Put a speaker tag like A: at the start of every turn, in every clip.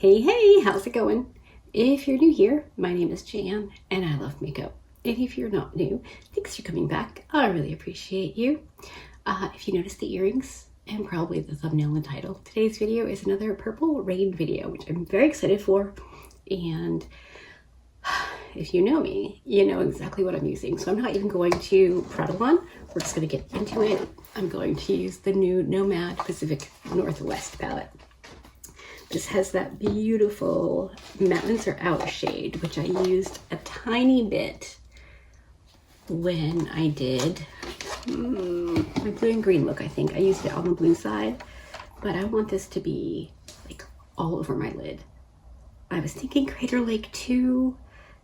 A: Hey, how's it going? If you're new here, my name is Jan and I love makeup. And if you're not new, thanks for coming back. I really appreciate you. If you noticed the earrings and probably the thumbnail and title, today's video is another purple rain video, which I'm very excited for. And if you know me, you know exactly what I'm using. So I'm not even going to prattle on. We're just going to get into it. I'm going to use the new Nomad Pacific Northwest palette. This has that beautiful Mountains Are Out shade, which I used a tiny bit when I did my blue and green look. I think I used it on the blue side, but I want this to be like all over my lid. I was thinking Crater Lake too,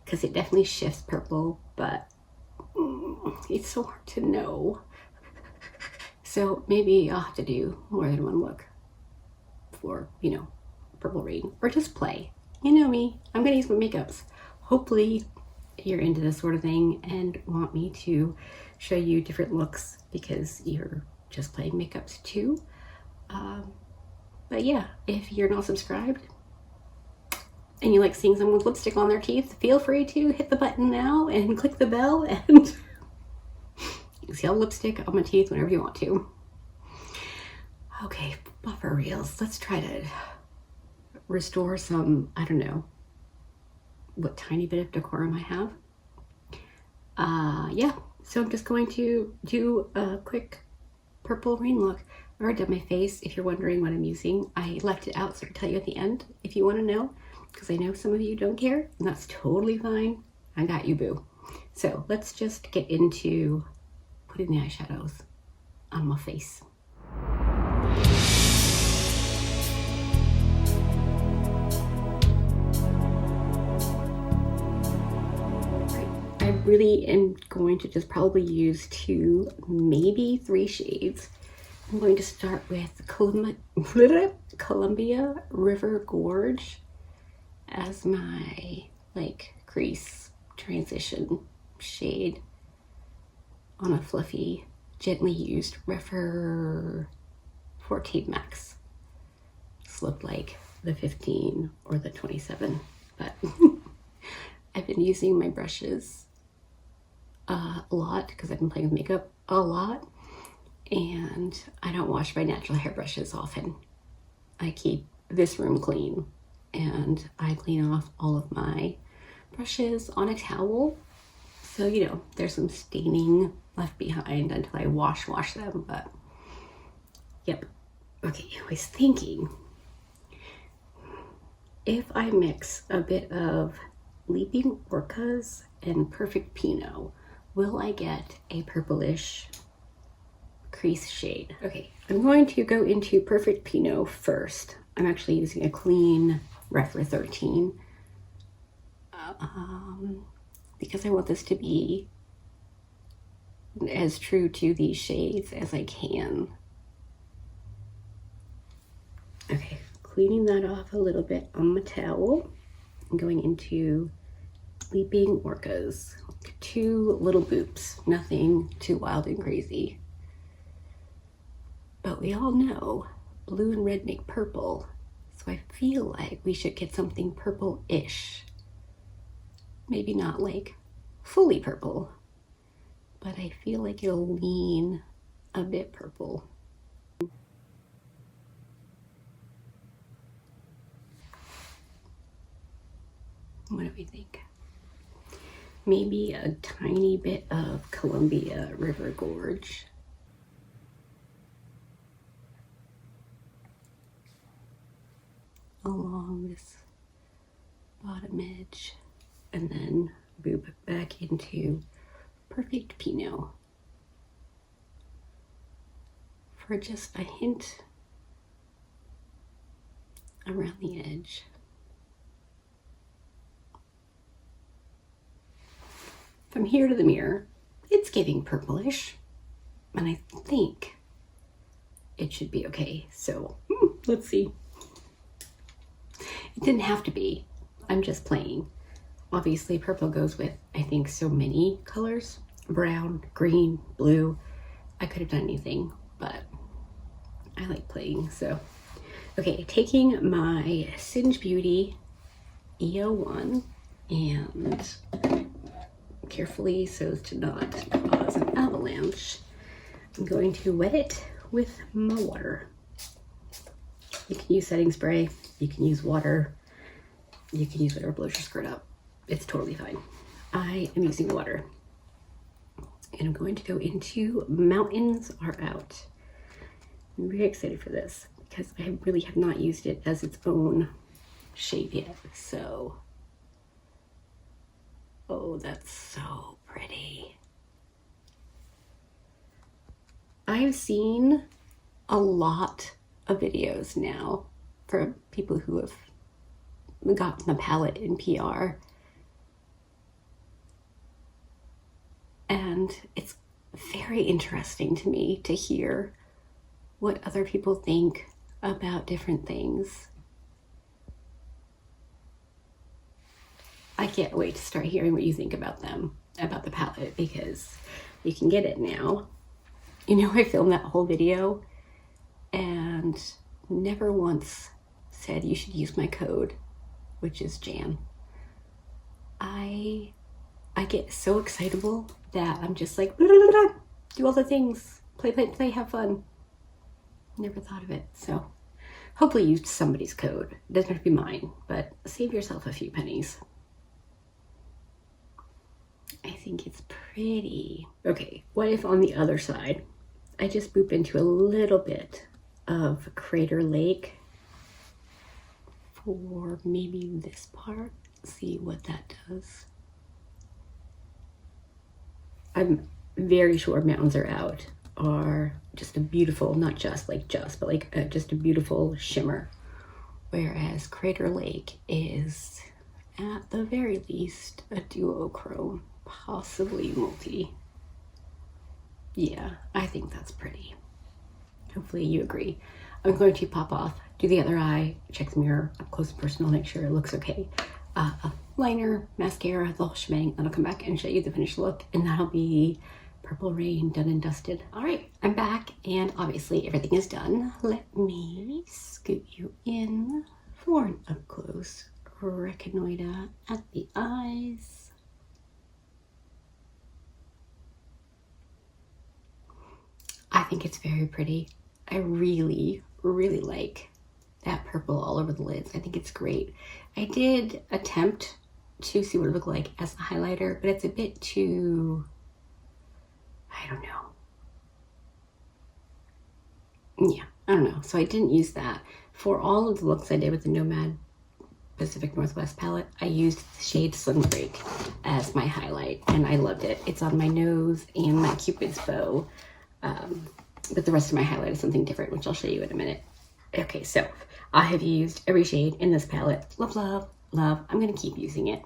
A: because it definitely shifts purple, but it's so hard to know. So maybe I'll have to do more than one look for, Purple Rain, or just play. You know me, I'm gonna use my makeups. Hopefully you're into this sort of thing and want me to show you different looks because you're just playing makeups too. But yeah, if you're not subscribed and you like seeing someone with lipstick on their teeth, feel free to hit the button now and click the bell and you can see all the lipstick on my teeth whenever you want to. Okay, but for reals, let's try to restore some, I don't know what tiny bit of decorum I have. Yeah, so I'm just going to do a quick purple rain look. I've already done my face. If you're wondering what I'm using, I left it out so I can tell you at the end if you want to know, because I know some of you don't care, and that's totally fine. I got you, boo. So let's just get into putting the eyeshadows on my face. I really am going to just probably use 2, maybe 3 shades. I'm going to start with Columbia River Gorge as my crease transition shade on a fluffy, gently used Refer 14 Max. This looked like the 15 or the 27, but I've been using my brushes a lot because I've been playing with makeup a lot, and I don't wash my natural hair brushes often. I keep this room clean and I clean off all of my brushes on a towel, so there's some staining left behind until I wash them. But yep. Okay, I was thinking if I mix a bit of Leaping Orcas and Perfect Pinot, will I get a purplish crease shade? Okay, I'm going to go into Perfect Pinot first. I'm actually using a clean Refer 13 because I want this to be as true to these shades as I can. Okay, cleaning that off a little bit on my towel. I'm going into Leaping Orcas. 2 little boops, nothing too wild and crazy. But we all know blue and red make purple, so I feel like we should get something purple-ish. Maybe not like fully purple, but I feel like it'll lean a bit purple. What do we think? Maybe a tiny bit of Columbia River Gorge. Along this bottom edge, and then move back into Perfect Pinot for just a hint around the edge. From here to the mirror, it's giving purplish, and I think it should be okay. So let's see. It didn't have to be. I'm just playing. Obviously, purple goes with, I think, so many colors. Brown, green, blue. I could have done anything, but I like playing. So Okay, taking my Singe Beauty EO1 and carefully so as to not cause an avalanche, I'm going to wet it with my water. You can use setting spray, you can use water, you can use whatever blows your skirt up. It's totally fine. I am using water. And I'm going to go into Mountains Are Out. I'm very excited for this because I really have not used it as its own shade yet. So, oh, that's so pretty. I've seen a lot of videos now from people who have gotten the palette in PR. And it's very interesting to me to hear what other people think about different things. I can't wait to start hearing what you think about them, about the palette, because you can get it now. You know, I filmed that whole video and never once said you should use my code, which is Jan. I get so excitable that I'm just like, blah, blah, blah, do all the things, play, have fun. Never thought of it. So hopefully you used somebody's code. It doesn't have to be mine, but save yourself a few pennies. I think it's pretty. Okay, what if on the other side, I just boop into a little bit of Crater Lake for maybe this part, see what that does. I'm very sure Mountains Are Out are just a beautiful, not just like just, but like just a beautiful shimmer. Whereas Crater Lake is at the very least a duochrome, possibly multi. Yeah, I think that's pretty. Hopefully you agree. I'm going to pop off, do the other eye, check the mirror up close and personal, make sure it looks okay. Liner, mascara, the whole shebang. Then I'll come back and show you the finished look, and that'll be Purple Rain done and dusted. All right, I'm back, and obviously everything is done. Let me scoot you in for an up close reconnoiter at the eyes. I think it's very pretty. I really, really like that purple all over the lids. I think it's great. I did attempt to see what it looked like as a highlighter, but it's a bit too, I don't know. Yeah, I don't know. So I didn't use that. For all of the looks I did with the Nomad Pacific Northwest palette, I used the shade Slim Break as my highlight, and I loved it. It's on my nose and my Cupid's bow, but the rest of my highlight is something different, which I'll show you in a minute. Okay, so I have used every shade in this palette. Love, love, love. I'm going to keep using it.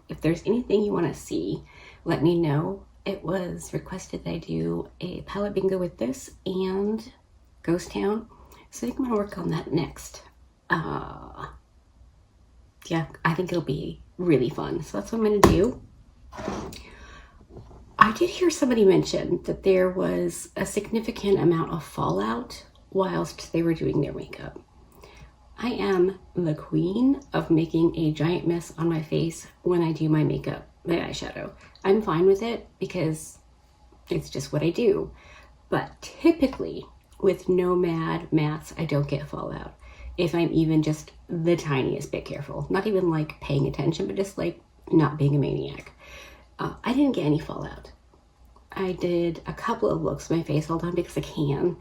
A: If there's anything you want to see, let me know. It was requested that I do a palette bingo with this and Ghost Town. So I think I'm going to work on that next. Yeah, I think it'll be really fun. So that's what I'm going to do. I did hear somebody mention that there was a significant amount of fallout whilst they were doing their makeup. I am the queen of making a giant mess on my face when I do my makeup, my eyeshadow. I'm fine with it because it's just what I do. But typically with Nomad mattes, I don't get fallout. If I'm even just the tiniest bit careful, not even like paying attention, but just like not being a maniac. I didn't get any fallout. I did a couple of looks with my face all done because I can.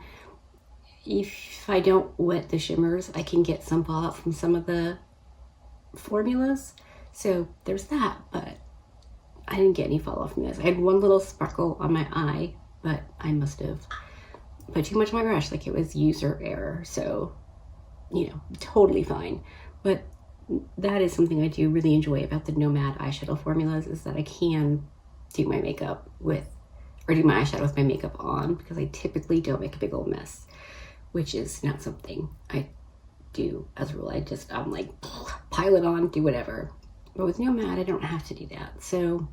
A: If I don't wet the shimmers, I can get some fallout from some of the formulas. So there's that, but I didn't get any fallout from this. I had one little sparkle on my eye, but I must have put too much on my brush, like it was user error. So, you know, totally fine. But that is something I do really enjoy about the Nomad eyeshadow formulas, is that I can do my makeup with, or do my eyeshadow with my makeup on, because I typically don't make a big old mess, which is not something I do as a rule. I'm like, pile it on, do whatever. But with Nomad, I don't have to do that. So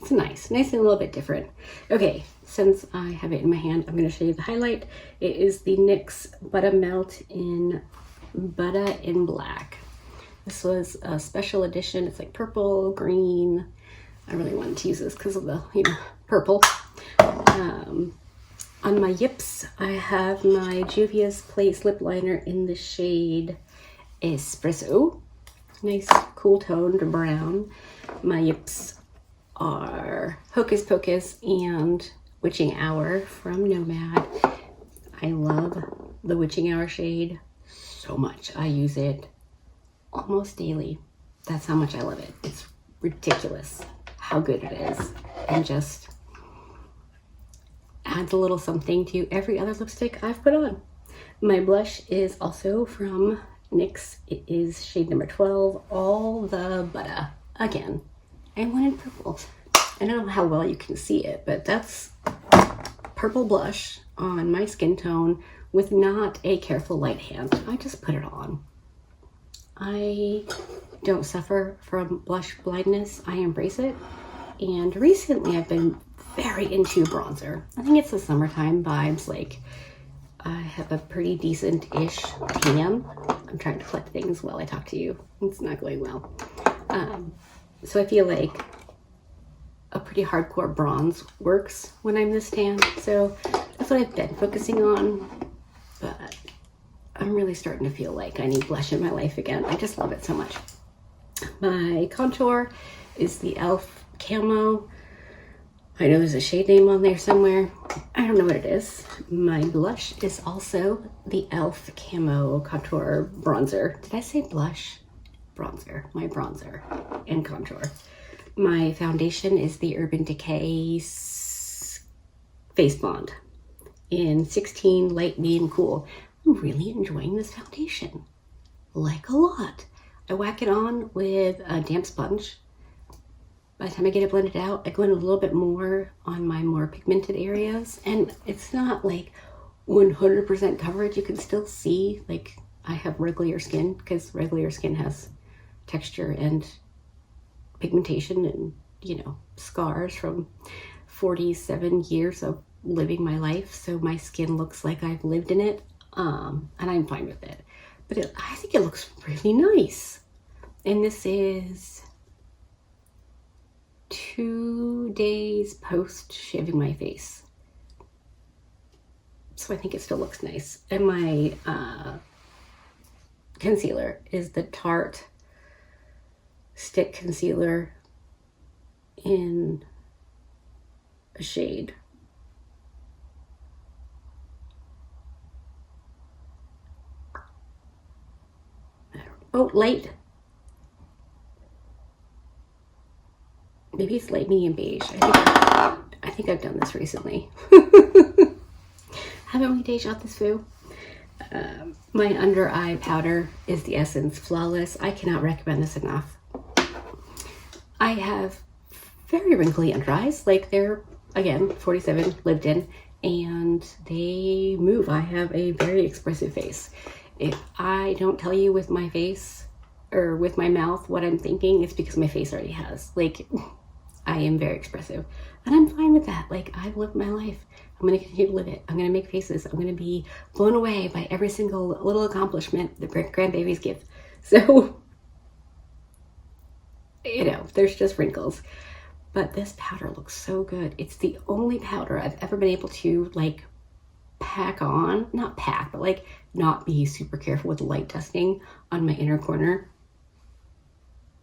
A: It's nice and a little bit different. Okay, since I have it in my hand, I'm going to show you the highlight. It is the NYX Butter Melt in Butter in Black. This was a special edition. It's like purple, green. I really wanted to use this because of the, purple. On my yips, I have my Juvia's Place lip liner in the shade Espresso. Nice, cool toned brown. My yips are Hocus Pocus and Witching Hour from Nomad. I love the Witching Hour shade so much. I use it almost daily. That's how much I love it. It's ridiculous how good it is, and just adds a little something to every other lipstick I've put on. My blush is also from NYX. It is shade number 12, All the Butter. Again, I wanted purple. I don't know how well you can see it, but that's purple blush on my skin tone with not a careful light hand. I just put it on. I don't suffer from blush blindness. I embrace it. And recently I've been very into bronzer. I think it's the summertime vibes. Like, I have a pretty decent-ish tan. I'm trying to collect things while I talk to you. It's not going well. So I feel like a pretty hardcore bronze works when I'm this tan. So that's what I've been focusing on. But I'm really starting to feel like I need blush in my life again. I just love it so much. My contour is the e.l.f. Camo. I know there's a shade name on there somewhere. I don't know what it is. My blush is also the e.l.f. Camo Contour Bronzer. Did I say blush? Bronzer. My bronzer and contour. My foundation is the Urban Decay Face Bond in 16 Light, Medium, Cool. I'm really enjoying this foundation. Like a lot. I whack it on with a damp sponge. By the time I get it blended out, I go in a little bit more on my more pigmented areas. And it's not like 100% coverage. You can still see, like, I have regular skin, because regular skin has texture and pigmentation and, scars from 47 years of living my life. So my skin looks like I've lived in it, and I'm fine with it. But I think it looks really nice. And this is 2 days post shaving my face. So I think it still looks nice. And my concealer is the Tarte Stick Concealer in a shade. Light. Maybe it's light medium beige. I think I've done this recently. Haven't we deja this foo? My under eye powder is the Essence Flawless. I cannot recommend this enough. I have very wrinkly under eyes. Like, they're, again, 47, lived in, and they move. I have a very expressive face. If I don't tell you with my face or with my mouth what I'm thinking, it's because my face already has. Like, I am very expressive, and I'm fine with that. Like, I've lived my life. I'm going to continue to live it. I'm going to make faces. I'm going to be blown away by every single little accomplishment that grandbabies give. So, there's just wrinkles. But this powder looks so good. It's the only powder I've ever been able to, like, pack on. Not pack, but, like, not be super careful with light dusting on my inner corner.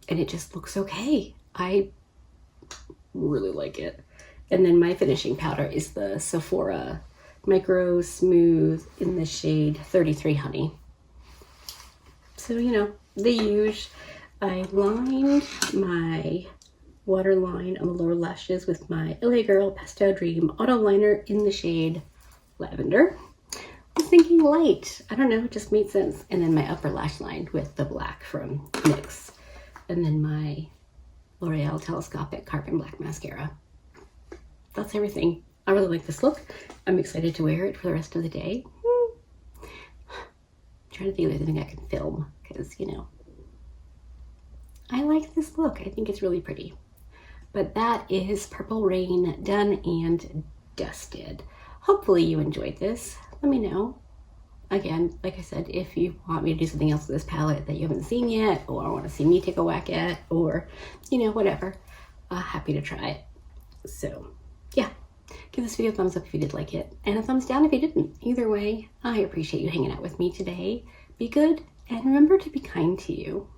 A: And it just looks okay. I really like it. And then my finishing powder is the Sephora Micro Smooth in the shade 33 Honey. So, the huge. I lined my waterline on the lower lashes with my LA Girl Pastel Dream Auto Liner in the shade Lavender. I was thinking light. I don't know, it just made sense. And then my upper lash line with the black from NYX. And then my L'Oreal Telescopic Carbon Black Mascara. That's everything. I really like this look. I'm excited to wear it for the rest of the day. I'm trying to think of anything I can film, because, I like this look. I think it's really pretty. But that is Purple Rain done and dusted. Hopefully you enjoyed this. Let me know. Again, like I said, if you want me to do something else with this palette that you haven't seen yet, or want to see me take a whack at, or, you know, whatever, happy to try it. So, yeah, give this video a thumbs up if you did like it, and a thumbs down if you didn't. Either way, I appreciate you hanging out with me today. Be good, and remember to be kind to you.